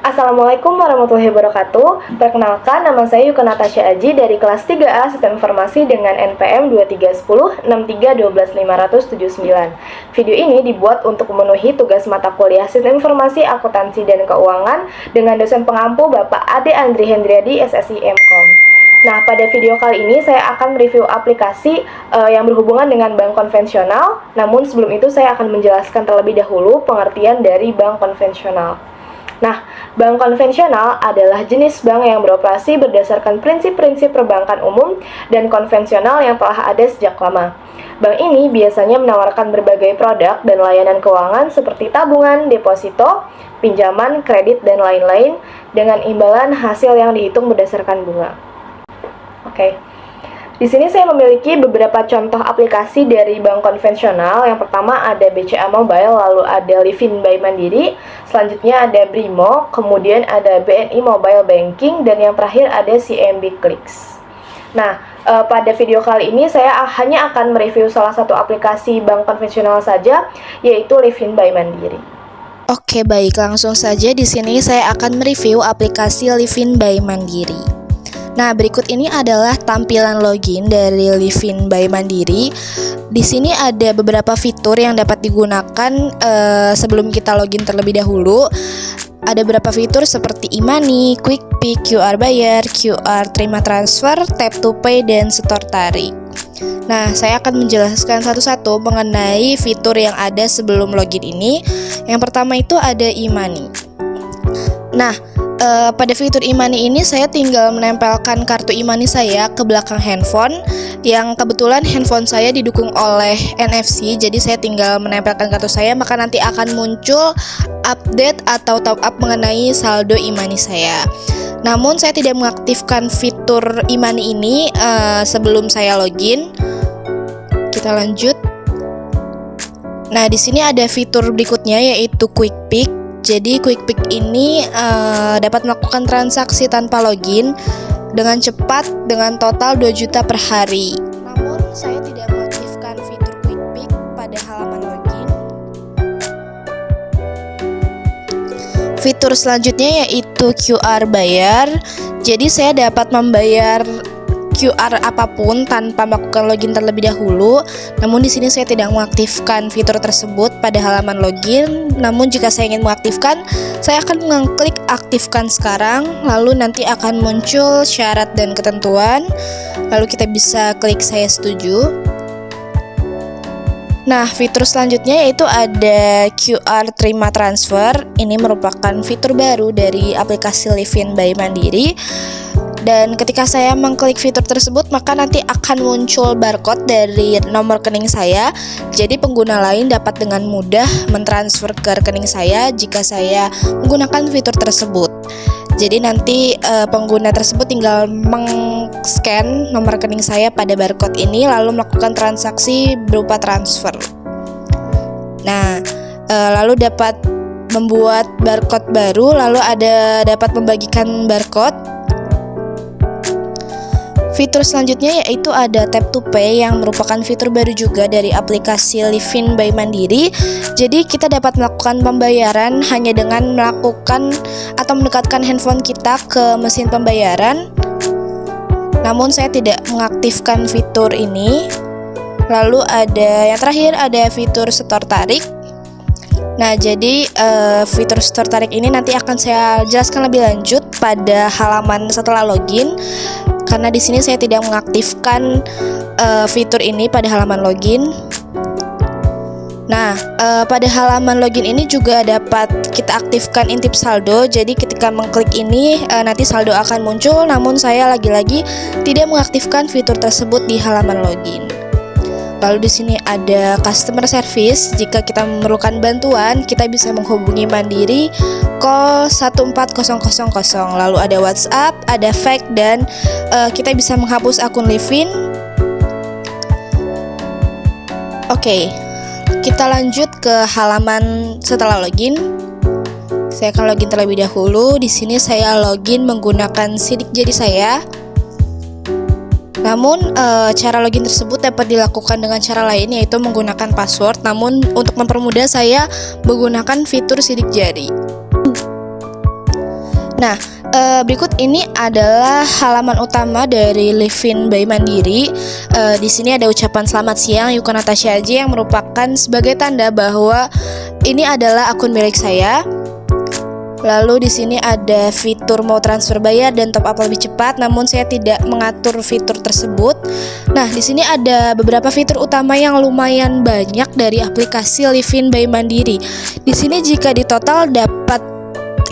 Assalamualaikum warahmatullahi wabarakatuh. Perkenalkan, nama saya Yuka Natasha Aji dari kelas 3A Sistem Informasi dengan NPM 231063121579. Video ini dibuat untuk memenuhi tugas mata kuliah Sistem Informasi, Akuntansi, dan Keuangan dengan dosen pengampu Bapak Ade Andri Hendriadi, SSI MKOM. Nah, pada video kali ini saya akan mereview aplikasi yang berhubungan dengan bank konvensional. Namun sebelum itu saya akan menjelaskan terlebih dahulu pengertian dari bank konvensional. Nah, bank konvensional adalah jenis bank yang beroperasi berdasarkan prinsip-prinsip perbankan umum dan konvensional yang telah ada sejak lama. Bank ini biasanya menawarkan berbagai produk dan layanan keuangan seperti tabungan, deposito, pinjaman, kredit, dan lain-lain dengan imbalan hasil yang dihitung berdasarkan bunga. Oke. Di sini saya memiliki beberapa contoh aplikasi dari bank konvensional. Yang pertama ada BCA Mobile, lalu ada Livin by Mandiri, selanjutnya ada Brimo, kemudian ada BNI Mobile Banking, dan yang terakhir ada CMB Clicks. Nah, pada video kali ini saya hanya akan mereview salah satu aplikasi bank konvensional saja, yaitu Livin by Mandiri. Oke, baik, langsung saja di sini saya akan mereview aplikasi Livin by Mandiri. Nah, berikut ini adalah tampilan login dari Livin by Mandiri. Di sini ada beberapa fitur yang dapat digunakan sebelum kita login terlebih dahulu. Ada beberapa fitur seperti e-money, quick pick, QR bayar, QR terima transfer, tap to pay, dan setor tarik. Nah, saya akan menjelaskan satu-satu mengenai fitur yang ada sebelum login ini. Yang pertama itu ada e-money. Nah, pada fitur e-money ini saya tinggal menempelkan kartu e-money saya ke belakang handphone, yang kebetulan handphone saya didukung oleh NFC, jadi saya tinggal menempelkan kartu saya, maka nanti akan muncul update atau top up mengenai saldo e-money saya. Namun saya tidak mengaktifkan fitur e-money ini sebelum saya login. Kita lanjut. Nah, di sini ada fitur berikutnya yaitu quick pick. Jadi quick pick ini dapat melakukan transaksi tanpa login dengan cepat dengan total 2 juta per hari. Namun saya tidak mengaktifkan fitur quick pick pada halaman login. Fitur selanjutnya yaitu QR bayar. Jadi saya dapat membayar QR apapun tanpa melakukan login terlebih dahulu. Namun di sini saya tidak mengaktifkan fitur tersebut pada halaman login. Namun jika saya ingin mengaktifkan, saya akan mengklik aktifkan sekarang. Lalu nanti akan muncul syarat dan ketentuan. Lalu kita bisa klik saya setuju. Nah, fitur selanjutnya yaitu ada QR terima transfer. Ini merupakan fitur baru dari aplikasi Livin by Mandiri. Dan ketika saya mengklik fitur tersebut, maka nanti akan muncul barcode dari nomor rekening saya. Jadi pengguna lain dapat dengan mudah mentransfer ke rekening saya jika saya menggunakan fitur tersebut. Jadi nanti pengguna tersebut tinggal meng-scan nomor rekening saya pada barcode ini, lalu melakukan transaksi berupa transfer. Nah, lalu dapat membuat barcode baru, lalu dapat membagikan barcode. Fitur selanjutnya yaitu ada tap to pay yang merupakan fitur baru juga dari aplikasi Livin by Mandiri. Jadi kita dapat melakukan pembayaran hanya dengan melakukan atau mendekatkan handphone kita ke mesin pembayaran. Namun saya tidak mengaktifkan fitur ini. Lalu yang terakhir ada fitur setor tarik. Nah, jadi fitur setor tarik ini nanti akan saya jelaskan lebih lanjut pada halaman setelah login. Karena di sini saya tidak mengaktifkan fitur ini pada halaman login. Nah, pada halaman login ini juga dapat kita aktifkan intip saldo. Jadi ketika mengklik ini nanti saldo akan muncul. Namun saya lagi-lagi tidak mengaktifkan fitur tersebut di halaman login. Lalu di sini ada customer service. Jika kita memerlukan bantuan, kita bisa menghubungi Mandiri call 14000. Lalu ada WhatsApp, ada fax, dan kita bisa menghapus akun Livin. Oke, kita lanjut ke halaman setelah login. Saya akan login terlebih dahulu. Di sini saya login menggunakan sidik jari saya. Namun cara login tersebut dapat dilakukan dengan cara lain, yaitu menggunakan password. Namun untuk mempermudah saya menggunakan fitur sidik jari. Nah, berikut ini adalah halaman utama dari Livin by Mandiri. Di sini ada ucapan selamat siang Yuko Natasha Aji yang merupakan sebagai tanda bahwa ini adalah akun milik saya. Lalu di sini ada fitur mau transfer bayar dan top up lebih cepat, namun saya tidak mengatur fitur tersebut. Nah, di sini ada beberapa fitur utama yang lumayan banyak dari aplikasi Livin by Mandiri. Di sini jika ditotal dapat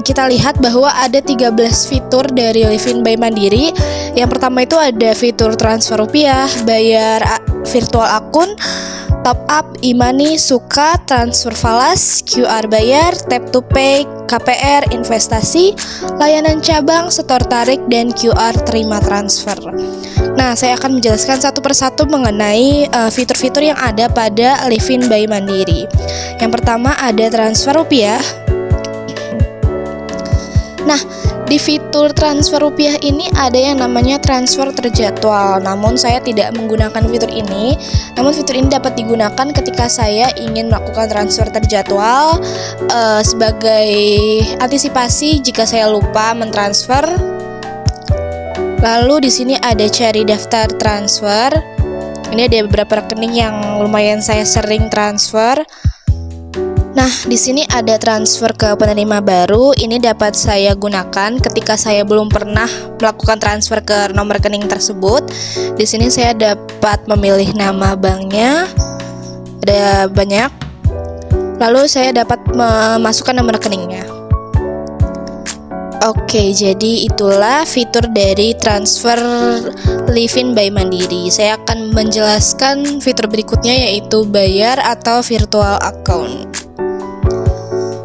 kita lihat bahwa ada 13 fitur dari Livin by Mandiri. Yang pertama itu ada fitur transfer rupiah, bayar virtual akun, top up, e-money, suka, transfer falas, QR bayar, tap to pay, KPR, investasi, layanan cabang, setor tarik, dan QR terima transfer. Nah, saya akan menjelaskan satu persatu mengenai fitur-fitur yang ada pada Livin by Mandiri. Yang pertama ada transfer rupiah. Nah, di fitur transfer rupiah ini ada yang namanya transfer terjadwal. Namun saya tidak menggunakan fitur ini. Namun fitur ini dapat digunakan ketika saya ingin melakukan transfer terjadwal sebagai antisipasi jika saya lupa mentransfer. Lalu di sini ada cari daftar transfer. Ini ada beberapa rekening yang lumayan saya sering transfer. Nah, di sini ada transfer ke penerima baru. Ini dapat saya gunakan ketika saya belum pernah melakukan transfer ke nomor rekening tersebut. Di sini saya dapat memilih nama banknya. Ada banyak. Lalu saya dapat memasukkan nomor rekeningnya. Oke, jadi itulah fitur dari transfer Livin by Mandiri. Saya akan menjelaskan fitur berikutnya yaitu bayar atau virtual account.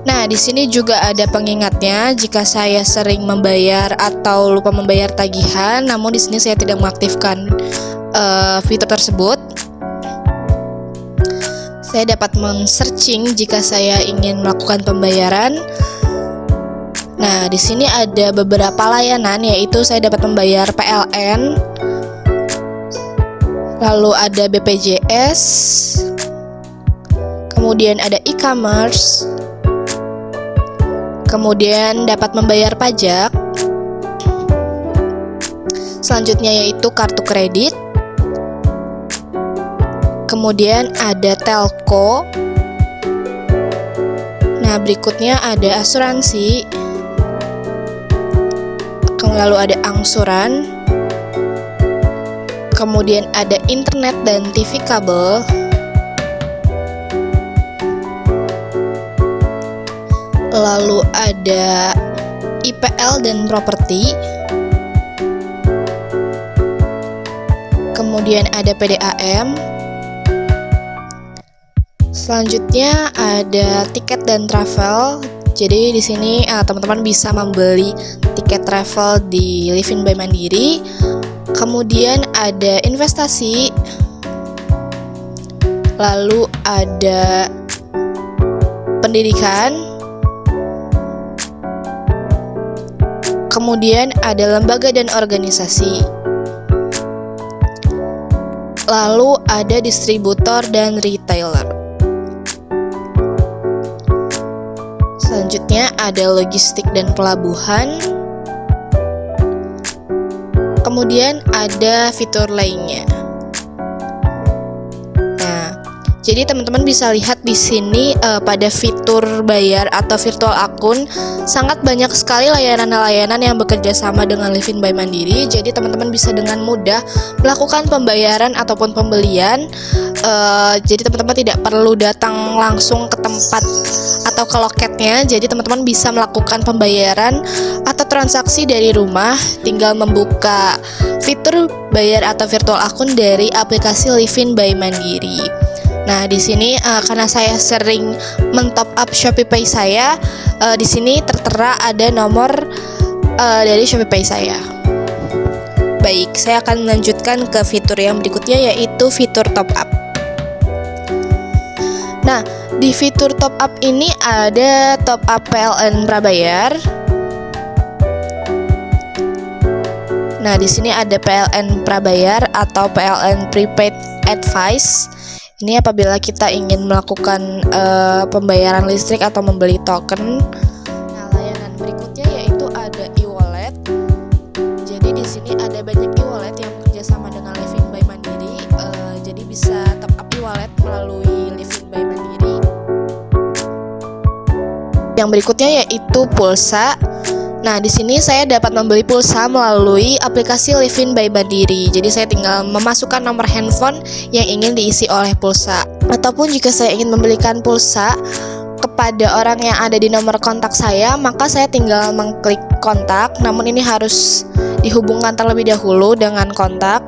Nah, di sini juga ada pengingatnya jika saya sering membayar atau lupa membayar tagihan, namun di sini saya tidak mengaktifkan fitur tersebut. Saya dapat men-searching jika saya ingin melakukan pembayaran. Nah, di sini ada beberapa layanan, yaitu saya dapat membayar PLN, lalu ada BPJS, kemudian ada e-commerce, kemudian dapat membayar pajak. Selanjutnya yaitu kartu kredit. Kemudian ada telco. Nah, berikutnya ada asuransi. Lalu ada angsuran. Kemudian ada internet dan TV kabel. Lalu ada IPL dan properti. Kemudian ada PDAM. Selanjutnya ada tiket dan travel. Jadi di sini teman-teman bisa membeli tiket travel di Livin by Mandiri. Kemudian ada investasi. Lalu ada pendidikan. Kemudian ada lembaga dan organisasi. Lalu ada distributor dan retailer. Selanjutnya ada logistik dan pelabuhan. Kemudian ada fitur lainnya. Nah, jadi teman-teman bisa lihat di sini pada fitur bayar atau virtual akun sangat banyak sekali layanan-layanan yang bekerja sama dengan Livin by Mandiri. Jadi teman-teman bisa dengan mudah melakukan pembayaran ataupun pembelian. Jadi teman-teman tidak perlu datang langsung ke tempat atau ke loketnya. Jadi teman-teman bisa melakukan pembayaran atau transaksi dari rumah, tinggal membuka fitur bayar atau virtual akun dari aplikasi Livin by Mandiri. Nah, di sini karena saya sering men-top up ShopeePay saya, di sini tertera ada nomor dari ShopeePay saya. Baik, saya akan melanjutkan ke fitur yang berikutnya yaitu fitur top up. Nah, di fitur top up ini ada top up PLN prabayar. Nah, di sini ada PLN prabayar atau PLN prepaid advice. Ini apabila kita ingin melakukan pembayaran listrik atau membeli token. Nah, layanan berikutnya yaitu ada ada banyak e-wallet yang bekerja sama dengan Livin by Mandiri, jadi bisa top up e-wallet melalui Livin by Mandiri. Yang berikutnya yaitu pulsa. Nah, di sini saya dapat membeli pulsa melalui aplikasi Livin by Mandiri. Jadi saya tinggal memasukkan nomor handphone yang ingin diisi oleh pulsa. Ataupun jika saya ingin membelikan pulsa kepada orang yang ada di nomor kontak saya, maka saya tinggal mengklik kontak. Namun ini harus dihubungkan terlebih dahulu dengan kontak.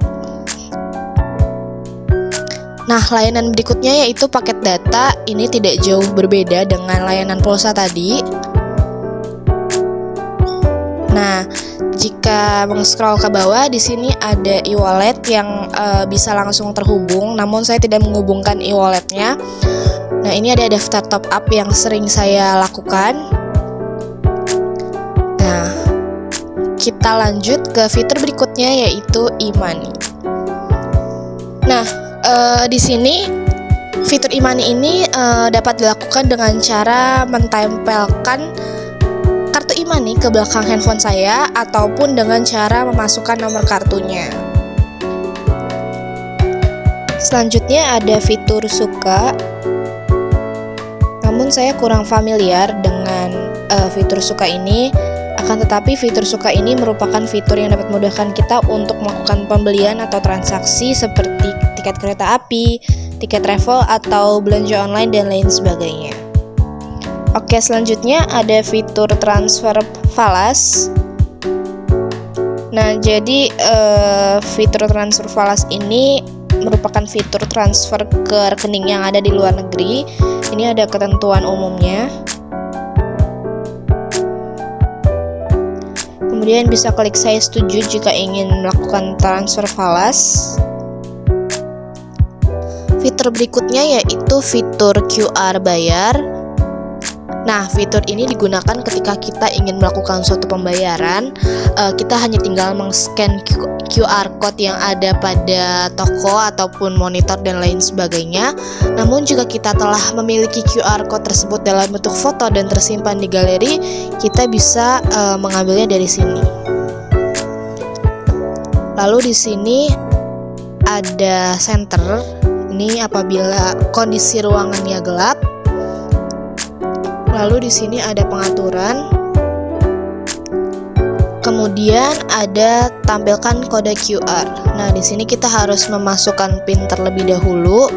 Nah, layanan berikutnya yaitu paket data. Ini tidak jauh berbeda dengan layanan pulsa tadi. Nah, jika meng-scroll ke bawah, di sini ada e-wallet yang bisa langsung terhubung, namun saya tidak menghubungkan e-walletnya. Nah, ini ada daftar top up yang sering saya lakukan. Nah, kita lanjut ke fitur berikutnya yaitu e-money. Nah, di sini fitur e-money ini dapat dilakukan dengan cara mentempelkan kartu e-money ke belakang handphone saya ataupun dengan cara memasukkan nomor kartunya. Selanjutnya ada fitur suka. Namun saya kurang familiar dengan fitur suka ini. Akan tetapi fitur suka ini merupakan fitur yang dapat memudahkan kita untuk melakukan pembelian atau transaksi seperti tiket kereta api, tiket travel, atau belanja online dan lain sebagainya. Oke, selanjutnya ada fitur transfer falas. Nah, jadi fitur transfer falas ini merupakan fitur transfer ke rekening yang ada di luar negeri. Ini ada ketentuan umumnya. Kemudian bisa klik saya setuju jika ingin melakukan transfer falas. Fitur berikutnya yaitu fitur QR bayar. Nah, fitur ini digunakan ketika kita ingin melakukan suatu pembayaran. Kita hanya tinggal meng-scan QR code yang ada pada toko ataupun monitor dan lain sebagainya. Namun jika kita telah memiliki QR code tersebut dalam bentuk foto dan tersimpan di galeri, kita bisa mengambilnya dari sini. Lalu di sini ada center. Ini apabila kondisi ruangannya gelap. Lalu di sini ada pengaturan. Kemudian ada tampilkan kode QR. Nah, di sini kita harus memasukkan PIN terlebih dahulu.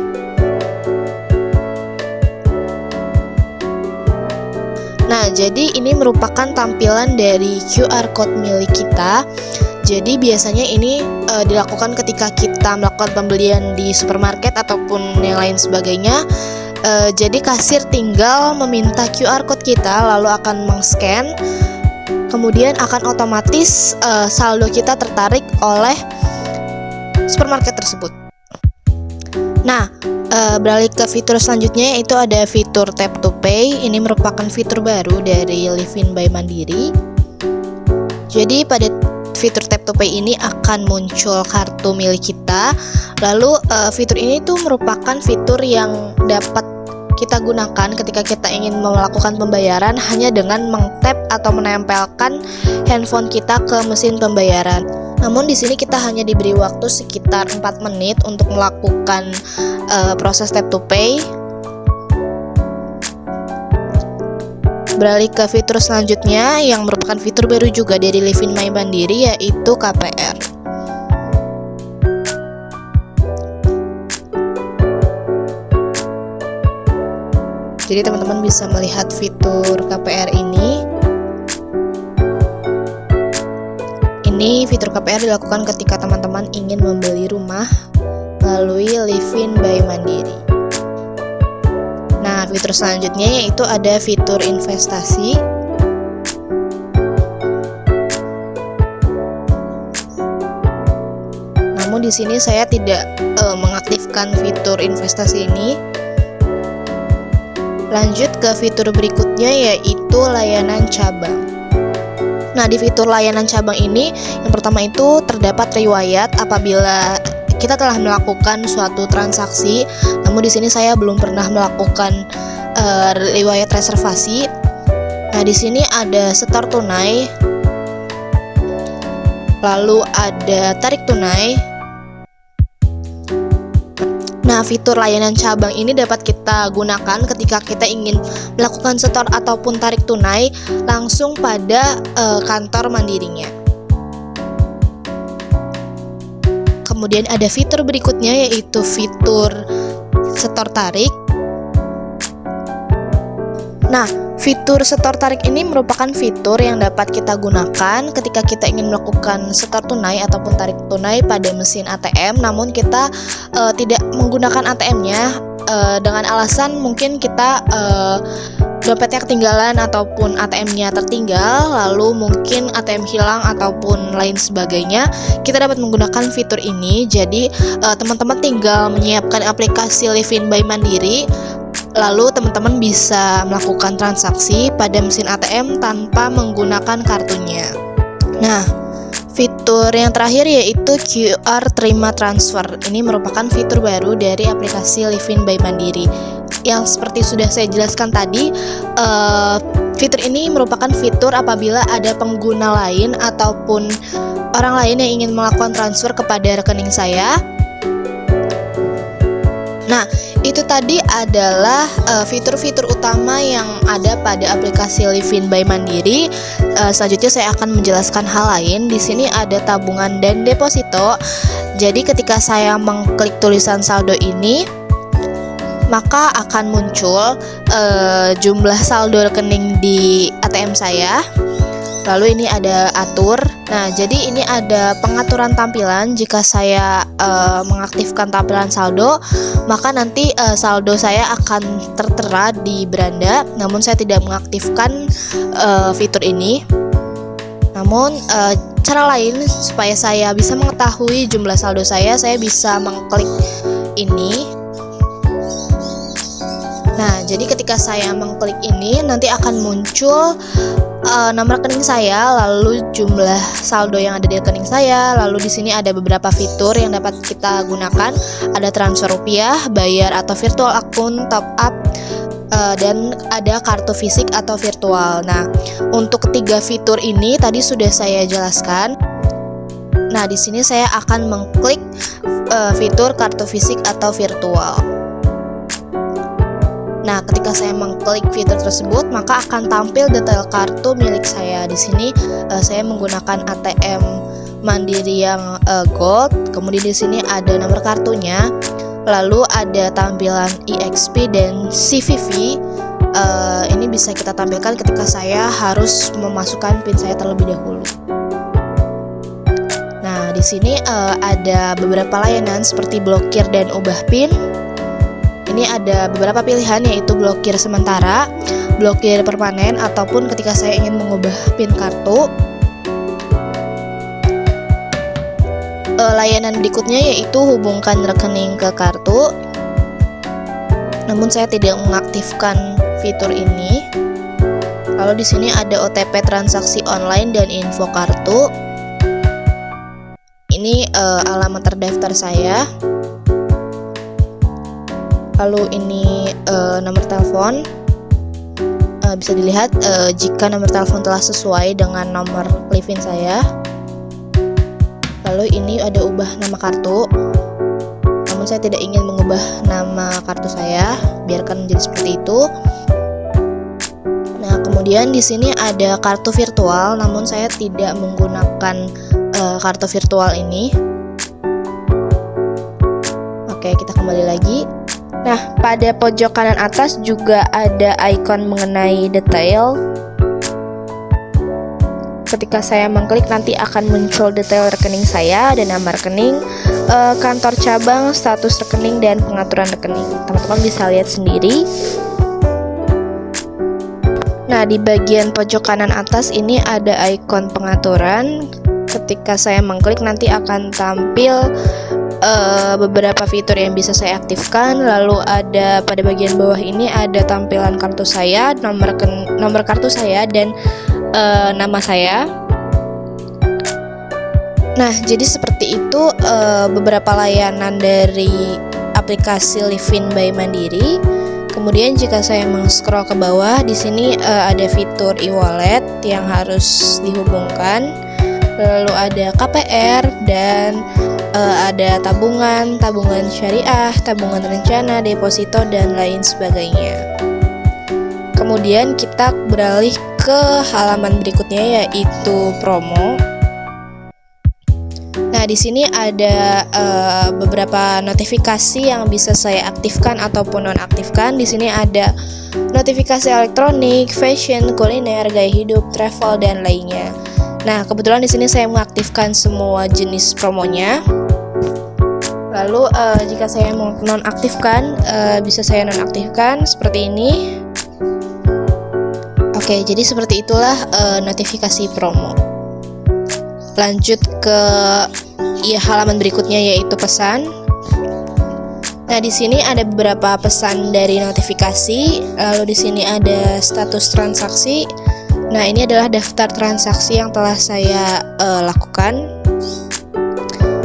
Nah, jadi ini merupakan tampilan dari QR code milik kita. Jadi biasanya ini dilakukan ketika kita melakukan pembelian di supermarket ataupun yang lain sebagainya. Jadi kasir tinggal meminta QR code kita, lalu akan meng-scan, kemudian akan otomatis saldo kita tertarik oleh supermarket tersebut. Nah, beralih ke fitur selanjutnya yaitu ada fitur Tap to Pay. Ini merupakan fitur baru dari Livin by Mandiri. Jadi pada fitur Tap to Pay ini akan muncul kartu milik kita. Lalu fitur ini tuh merupakan fitur yang dapat kita gunakan ketika kita ingin melakukan pembayaran hanya dengan meng-tap atau menempelkan handphone kita ke mesin pembayaran. Namun di sini kita hanya diberi waktu sekitar 4 menit untuk melakukan proses Tap to Pay. Beralih ke fitur selanjutnya yang merupakan fitur baru juga dari Livin by Mandiri yaitu KPR. Jadi teman-teman bisa melihat fitur KPR ini. Ini fitur KPR dilakukan ketika teman-teman ingin membeli rumah melalui Livin by Mandiri. Nah, fitur selanjutnya yaitu ada fitur investasi. Namun di sini saya tidak mengaktifkan fitur investasi ini. Lanjut ke fitur berikutnya yaitu layanan cabang. Nah, di fitur layanan cabang ini yang pertama itu terdapat riwayat apabila kita telah melakukan suatu transaksi. Namun di sini saya belum pernah melakukan riwayat reservasi. Nah, di sini ada setor tunai. lalu ada tarik tunai. Nah, fitur layanan cabang ini dapat kita gunakan ketika kita ingin melakukan setor ataupun tarik tunai langsung pada kantor mandirinya. Kemudian ada fitur berikutnya, yaitu fitur setor tarik. Nah, fitur setor tarik ini merupakan fitur yang dapat kita gunakan ketika kita ingin melakukan setor tunai ataupun tarik tunai pada mesin ATM, namun kita tidak menggunakan ATM-nya dengan alasan mungkin kita dompetnya ketinggalan ataupun ATM-nya tertinggal, lalu mungkin ATM hilang ataupun lain sebagainya. Kita dapat menggunakan fitur ini. Jadi teman-teman tinggal menyiapkan aplikasi Livin by Mandiri, lalu teman-teman bisa melakukan transaksi pada mesin ATM tanpa menggunakan kartunya. Nah, fitur yang terakhir yaitu QR Terima Transfer. Ini merupakan fitur baru dari aplikasi Livin by Mandiri. Yang seperti sudah saya jelaskan tadi, fitur ini merupakan fitur apabila ada pengguna lain ataupun orang lain yang ingin melakukan transfer kepada rekening saya. Nah, itu tadi adalah fitur-fitur utama yang ada pada aplikasi Livin by Mandiri. Selanjutnya saya akan menjelaskan hal lain. Di sini ada tabungan dan deposito. Jadi ketika saya mengklik tulisan saldo ini, maka akan muncul jumlah saldo rekening di ATM saya. Lalu ini ada atur. Nah, jadi ini ada pengaturan tampilan. Jika saya mengaktifkan tampilan saldo, maka nanti saldo saya akan tertera di beranda. Namun saya tidak mengaktifkan fitur ini. Namun cara lain supaya saya bisa mengetahui jumlah saldo saya bisa mengklik ini. Nah, jadi ketika saya mengklik ini, nanti akan muncul nomor rekening saya, lalu jumlah saldo yang ada di rekening saya, lalu di sini ada beberapa fitur yang dapat kita gunakan. Ada transfer rupiah, bayar atau virtual akun, top up, dan ada kartu fisik atau virtual. Nah, untuk ketiga fitur ini tadi sudah saya jelaskan. Nah, di sini saya akan mengklik fitur kartu fisik atau virtual. Nah, ketika saya mengklik fitur tersebut, maka akan tampil detail kartu milik saya. Di sini saya menggunakan ATM Mandiri yang Gold. Kemudian di sini ada nomor kartunya. Lalu ada tampilan EXP dan CVV. Ini bisa kita tampilkan ketika saya harus memasukkan PIN saya terlebih dahulu. Nah, di sini ada beberapa layanan seperti blokir dan ubah PIN. Ini ada beberapa pilihan, yaitu blokir sementara, blokir permanen, ataupun ketika saya ingin mengubah PIN kartu. Layanan berikutnya yaitu hubungkan rekening ke kartu. Namun saya tidak mengaktifkan fitur ini. Lalu di sini ada OTP transaksi online dan info kartu. Ini alamat terdaftar saya. Lalu ini nomor telepon. Bisa dilihat jika nomor telepon telah sesuai dengan nomor Livin saya. Lalu ini ada ubah nama kartu. Namun saya tidak ingin mengubah nama kartu saya, biarkan menjadi seperti itu. Nah, kemudian di sini ada kartu virtual, namun saya tidak menggunakan kartu virtual ini. Oke, kita kembali lagi. Nah, pada pojok kanan atas juga ada ikon mengenai detail. Ketika saya mengklik, nanti akan muncul detail rekening saya, ada nama rekening, kantor cabang, status rekening, dan pengaturan rekening. Teman-teman bisa lihat sendiri. Nah, di bagian pojok kanan atas ini ada ikon pengaturan. Ketika saya mengklik, nanti akan tampil beberapa fitur yang bisa saya aktifkan. Lalu ada pada bagian bawah ini ada tampilan kartu saya, nomor kartu saya, dan nama saya. Nah, jadi seperti itu beberapa layanan dari aplikasi Livin by Mandiri. Kemudian jika saya scroll ke bawah, di sini ada fitur e-wallet yang harus dihubungkan. lalu ada KPR, dan ada tabungan syariah, tabungan rencana, deposito, dan lain sebagainya. Kemudian kita beralih ke halaman berikutnya, yaitu promo. Nah, di sini ada beberapa notifikasi yang bisa saya aktifkan ataupun nonaktifkan. Di sini ada notifikasi elektronik, fashion, kuliner, gaya hidup, travel, dan lainnya. Nah, kebetulan di sini saya mengaktifkan semua jenis promonya. Lalu jika saya mau nonaktifkan, bisa saya nonaktifkan seperti ini. Oke, jadi seperti itulah notifikasi promo. Lanjut ke halaman berikutnya, yaitu pesan. Nah, di sini ada beberapa pesan dari notifikasi. Lalu di sini ada status transaksi. Nah, ini adalah daftar transaksi yang telah saya lakukan.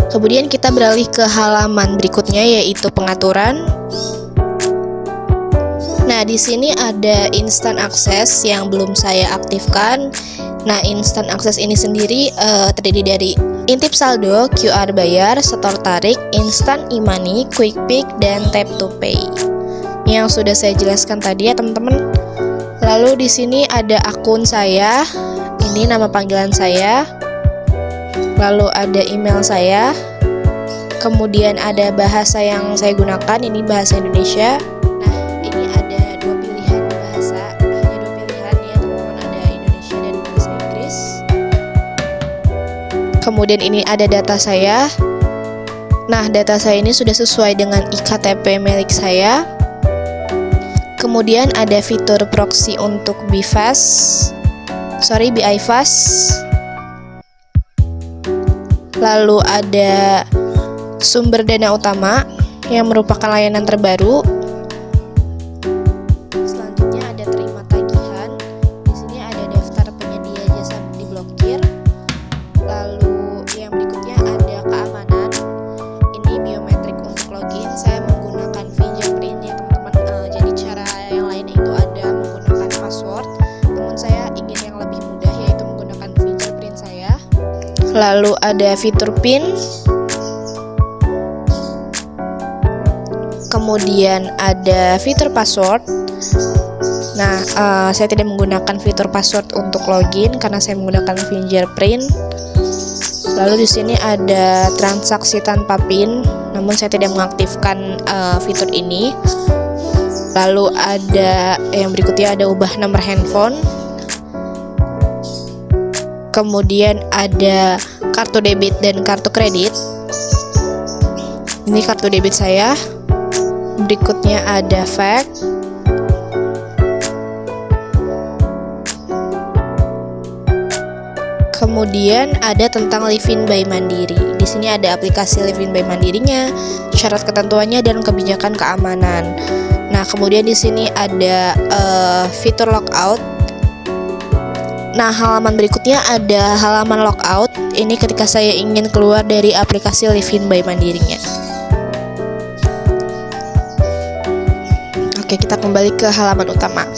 Kemudian kita beralih ke halaman berikutnya, yaitu pengaturan. Nah, di sini ada instant access yang belum saya aktifkan. Nah, instant access ini sendiri terdiri dari intip saldo, QR bayar, setor tarik, instant e-money, quick pick, dan tap to pay. Yang sudah saya jelaskan tadi ya, teman-teman. Lalu di sini ada akun saya. Ini nama panggilan saya. Lalu ada email saya. Kemudian ada bahasa yang saya gunakan, ini bahasa Indonesia. Kemudian ini ada data saya. Nah, data saya ini sudah sesuai dengan iktp milik saya. Kemudian ada fitur proxy untuk BIFAS. Lalu ada sumber dana utama yang merupakan layanan terbaru. Selanjutnya ada terima tagihan. Di sini ada daftar penyedia jasa diblokir. Lalu yang berikutnya ada keamanan. Ini biometrik untuk login. Saya menggunakan fingerprint ya, teman-teman. Jadi cara yang lainnya itu ada menggunakan password. Namun saya ingin yang lebih mudah, yaitu menggunakan fingerprint saya. Lalu ada fitur PIN. Kemudian ada fitur password. Nah, saya tidak menggunakan fitur password untuk login karena saya menggunakan fingerprint. Lalu di sini ada transaksi tanpa PIN, namun saya tidak mengaktifkan fitur ini. Lalu ada yang berikutnya, ada ubah nomor handphone. Kemudian ada kartu debit dan kartu kredit. Ini kartu debit saya. Berikutnya ada fax. Kemudian ada tentang Livin by Mandiri. Di sini ada aplikasi Livin by Mandirinya, syarat ketentuannya, dan kebijakan keamanan. Nah, kemudian di sini ada fitur logout. Nah, halaman berikutnya ada halaman logout. Ini ketika saya ingin keluar dari aplikasi Livin by Mandirinya. Oke, kita kembali ke halaman utama.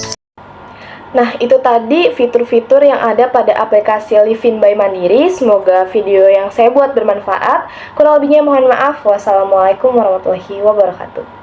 Nah, itu tadi fitur-fitur yang ada pada aplikasi Livin by Mandiri. Semoga video yang saya buat bermanfaat. Kurang lebihnya mohon maaf. Wassalamualaikum warahmatullahi wabarakatuh.